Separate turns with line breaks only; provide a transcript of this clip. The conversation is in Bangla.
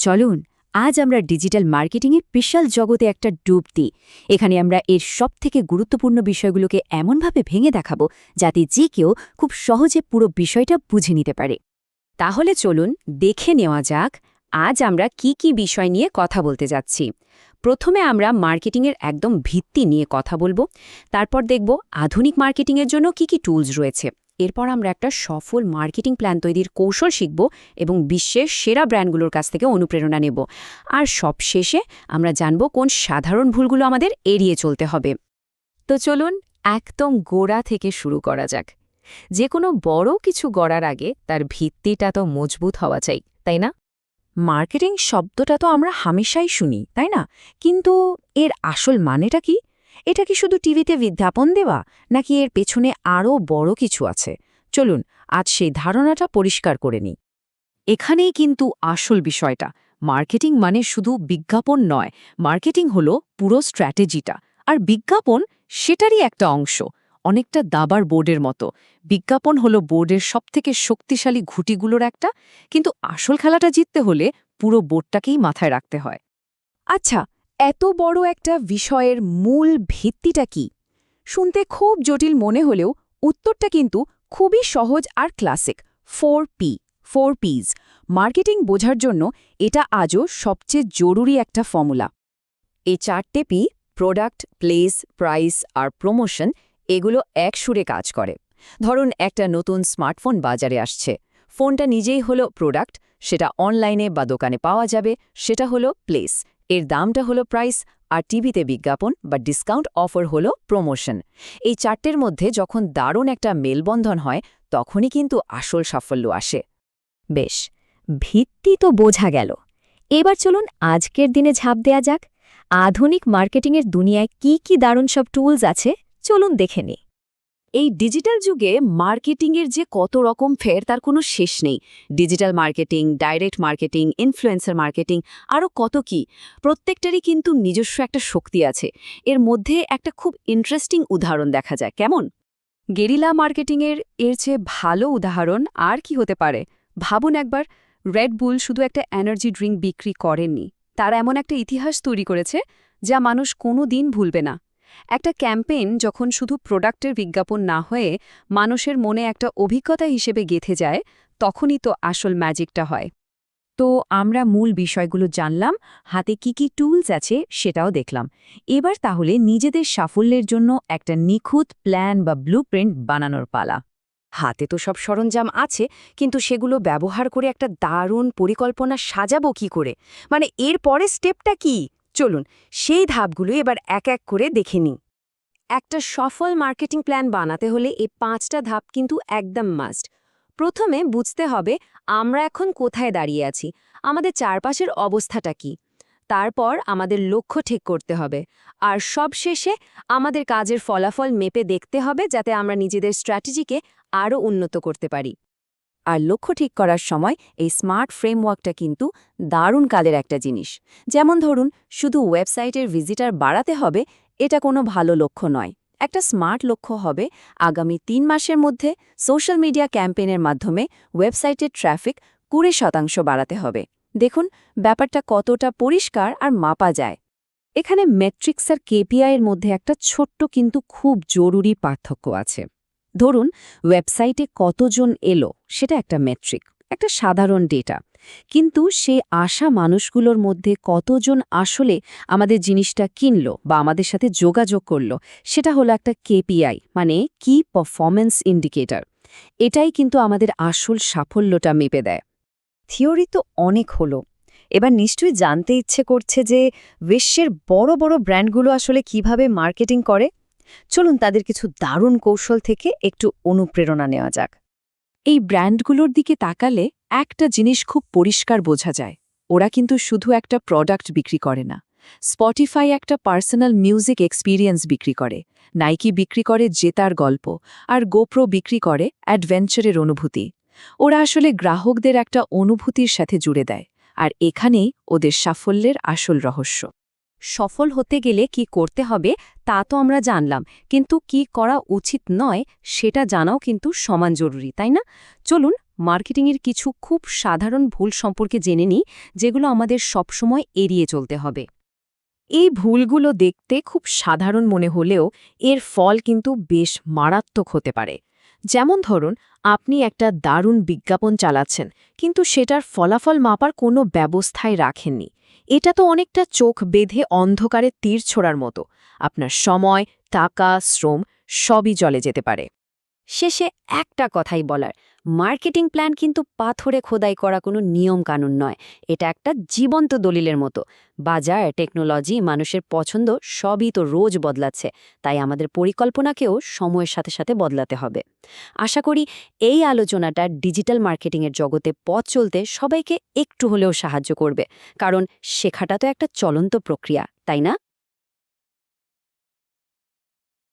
চলুন আজ আমরা ডিজিটাল মার্কেটিংয়ের বিশাল জগতে একটা ডুব দিই। এখানে আমরা এর সবথেকে গুরুত্বপূর্ণ বিষয়গুলোকে এমনভাবে ভেঙে দেখাবো যাতে যে কেউ খুব সহজে পুরো বিষয়টা বুঝে নিতে পারে। তাহলে চলুন দেখে নেওয়া যাক আজ আমরা কি কি বিষয় নিয়ে কথা বলতে যাচ্ছি। প্রথমে আমরা মার্কেটিংয়ের একদম ভিত্তি নিয়ে কথা বলবো, তারপর দেখব আধুনিক মার্কেটিংয়ের জন্য কি কি টুলস রয়েছে। এরপর আমরা একটা সফল মার্কেটিং প্ল্যান তৈরির কৌশল শিখব এবং বিশ্বের সেরা ব্র্যান্ডগুলোর কাছ থেকে অনুপ্রেরণা নেব। আর সবশেষে আমরা জানব কোন সাধারণ ভুলগুলো আমাদের এড়িয়ে চলতে হবে। তো চলুন একদম গোড়া থেকে শুরু করা যাক। যে কোনো বড় কিছু গড়ার আগে তার ভিত্তিটা তো মজবুত হওয়া চাই, তাই না? মার্কেটিং শব্দটা তো আমরা হামেশাই শুনি, তাই না? কিন্তু এর আসল মানেটা কি? এটা কি শুধু টিভিতে বিজ্ঞাপন দেওয়া, নাকি এর পেছনে আরও বড় কিছু আছে? চলুন আজ সেই ধারণাটা পরিষ্কার করে নিই। এখানেই কিন্তু আসল বিষয়টা। মার্কেটিং মানে শুধু বিজ্ঞাপন নয়, মার্কেটিং হলো পুরো স্ট্র্যাটেজিটা। আর বিজ্ঞাপন সেটারই একটা অংশ, অনেকটা দাবার বোর্ডের মতো। বিজ্ঞাপন হলো বোর্ডের সবথেকে শক্তিশালী ঘুঁটিগুলোর একটা, কিন্তু আসল খেলাটা জিততে হলে পুরো বোর্ডটাকেই মাথায় রাখতে হয়। আচ্ছা, এত বড় একটা বিষয়ের মূল ভিত্তিটা কি? শুনতে খুব জটিল মনে হলেও উত্তরটা কিন্তু খুবই সহজ আর ক্লাসিক। 4 P's। মার্কেটিং বোঝার জন্য এটা আজও সবচেয়ে জরুরি একটা ফর্মুলা। এই 4টে পি, প্রোডাক্ট, প্লেস, প্রাইস আর প্রমোশন, এগুলো এক সুরে কাজ করে। ধরুন একটা নতুন স্মার্টফোন বাজারে আসছে, ফোনটা নিজেই হলো প্রোডাক্ট, সেটা অনলাইনে বা দোকানে পাওয়া যাবে, সেটা হলো প্লেস, এর দামটা হলো প্রাইস, আর টিভিতে বিজ্ঞাপন বা ডিসকাউন্ট অফার হলো প্রমোশন। এই 4টের মধ্যে যখন দারুণ একটা মেলবন্ধন হয়, তখনই কিন্তু আসল সাফল্য আসে। বেশ, ভিত্তি তো বোঝা গেল। এবার চলুন আজকের দিনে ঝাঁপ দেয়া যাক। আধুনিক মার্কেটিংয়ের দুনিয়ায় কি কি দারুণ সব টুলস আছে, চলুন দেখে নিই। এই ডিজিটাল যুগে মার্কেটিংয়ের যে কত রকম ফের তার কোনো শেষ নেই। Digital marketing, direct marketing, influencer marketing, আরও কত কি। প্রত্যেকটারই কিন্তু নিজস্ব একটা শক্তি আছে। এর মধ্যে একটা খুব ইন্টারেস্টিং উদাহরণ দেখা যায়, কেমন? গেরিলা মার্কেটিংয়ের এর চেয়ে ভালো উদাহরণ আর কি হতে পারে? ভাবুন একবার, রেড বুল শুধু একটা এনার্জি ড্রিঙ্ক বিক্রি করেননি, তারা এমন একটা ইতিহাস তৈরি করেছে যা মানুষ কোনো দিন ভুলবে না। একটা ক্যাম্পেইন যখন শুধু প্রোডাক্টের বিজ্ঞাপন না হয়ে মানুষের মনে একটা অভিজ্ঞতা হিসেবে গেঁথে যায়, তখনই তো আসল ম্যাজিকটা হয়। তো আমরা মূল বিষয়গুলো জানলাম, হাতে কি কি টুলস আছে সেটাও দেখলাম। এবার তাহলে নিজেদের সাফল্যের জন্য একটা নিখুঁত প্ল্যান বা ব্লুপ্রিন্ট বানানোর পালা। হাতে তো সব সরঞ্জাম আছে, কিন্তু সেগুলো ব্যবহার করে একটা দারুণ পরিকল্পনা সাজাবো কি করে? মানে এর পরে স্টেপটা কি? চলুন সেই ধাপগুলো এবার এক এক করে দেখে নিই। একটা সফল মার্কেটিং প্ল্যান বানাতে হলে এই 5টা ধাপ কিন্তু একদম মাস্ট। প্রথমে বুঝতে হবে আমরা এখন কোথায় দাঁড়িয়ে আছি, আমাদের চারপাশের অবস্থাটা কি। তারপর আমাদের লক্ষ্য ঠিক করতে হবে। আর সবশেষে আমাদের কাজের ফলাফল মেপে দেখতে হবে যাতে আমরা নিজেদের স্ট্র্যাটেজিকে আরও উন্নত করতে পারি। আর লক্ষ্য ঠিক করার সময় এই স্মার্ট ফ্রেমওয়ার্কটা কিন্তু দারুণ কাজের একটা জিনিস। যেমন ধরুন, শুধু ওয়েবসাইটের ভিজিটার বাড়াতে হবে, এটা কোনো ভালো লক্ষ্য নয়। একটা স্মার্ট লক্ষ্য হবে আগামী 3 মাসের মধ্যে সোশ্যাল মিডিয়া ক্যাম্পেইনের মাধ্যমে ওয়েবসাইটের ট্র্যাফিক 20% বাড়াতে হবে। দেখুন ব্যাপারটা কতটা পরিষ্কার আর মাপা যায়। এখানে মেট্রিক্স আর কেপিআইয়ের মধ্যে একটা ছোট্ট কিন্তু খুব জরুরি পার্থক্য আছে। ধরুন ওয়েবসাইটে কতজন এলো, সেটা একটা মেট্রিক, একটা সাধারণ ডেটা। কিন্তু সে আসা মানুষগুলোর মধ্যে কতজন আসলে আমাদের জিনিসটা কিনলো বা আমাদের সাথে যোগাযোগ করলো, সেটা হলো একটা কেপিআই, মানে কি পারফরম্যান্স ইন্ডিকেটর। এটাই কিন্তু আমাদের আসল সাফল্যটা মেপে দেয়। থিওরি তো অনেক হলো, এবার নিশ্চয়ই জানতে ইচ্ছে করছে যে বিশ্বের বড় বড় ব্র্যান্ডগুলো আসলে কিভাবে মার্কেটিং করে। চলুন তাদের কিছু দারুণ কৌশল থেকে একটু অনুপ্রেরণা নেওয়া যাক। এই ব্র্যান্ডগুলোর দিকে তাকালে একটা জিনিস খুব পরিষ্কার বোঝা যায়, ওরা কিন্তু শুধু একটা প্রোডাক্ট বিক্রি করে না। স্পটিফাই একটা পার্সোনাল মিউজিক এক্সপিরিয়েন্স বিক্রি করে, নাইকি বিক্রি করে জেতার গল্প, আর গোপ্রো বিক্রি করে অ্যাডভেঞ্চারের অনুভূতি। ওরা আসলে গ্রাহকদের একটা অনুভূতির সাথে জুড়ে দেয়, আর এখানেই ওদের সাফল্যের আসল রহস্য। সফল হতে গেলে কি করতে হবে তা তো আমরা জানলাম, কিন্তু কি করা উচিত নয় সেটা জানাও কিন্তু সমান জরুরি, তাই না? চলুন মার্কেটিংয়ের কিছু খুব সাধারণ ভুল সম্পর্কে জেনে নিই, যেগুলো আমাদের সবসময় এড়িয়ে চলতে হবে।
এই ভুলগুলো দেখতে খুব সাধারণ মনে হলেও এর ফল কিন্তু বেশ মারাত্মক হতে পারে। যেমন ধরুন, আপনি একটা দারুণ বিজ্ঞাপন চালাচ্ছেন, কিন্তু সেটার ফলাফল মাপার কোনো ব্যবস্থাই রাখেননি। এটা তো অনেকটা চোখ বেঁধে অন্ধকারে তীর ছোড়ার মতো। আপনার সময়, টাকা, শ্রম সবই জলে যেতে পারে।
শেষে একটা কথাই বলার, মার্কেটিং প্ল্যান কিন্তু পাথরে খোদাই করা কোনো নিয়ম কানুন নয়। এটা একটা জীবন্ত দলিলের মতো। বাজার, টেকনোলজি, মানুষের পছন্দ সবই তো রোজ বদলাচ্ছে, তাই আমাদের পরিকল্পনাকেও সময়ের সাথে সাথে বদলাতে হবে। আশা করি এই আলোচনাটা ডিজিটাল মার্কেটিংয়ের জগতে পথ চলতে সবাইকে একটু হলেও সাহায্য করবে, কারণ শেখাটা তো একটা চলন্ত প্রক্রিয়া, তাই না?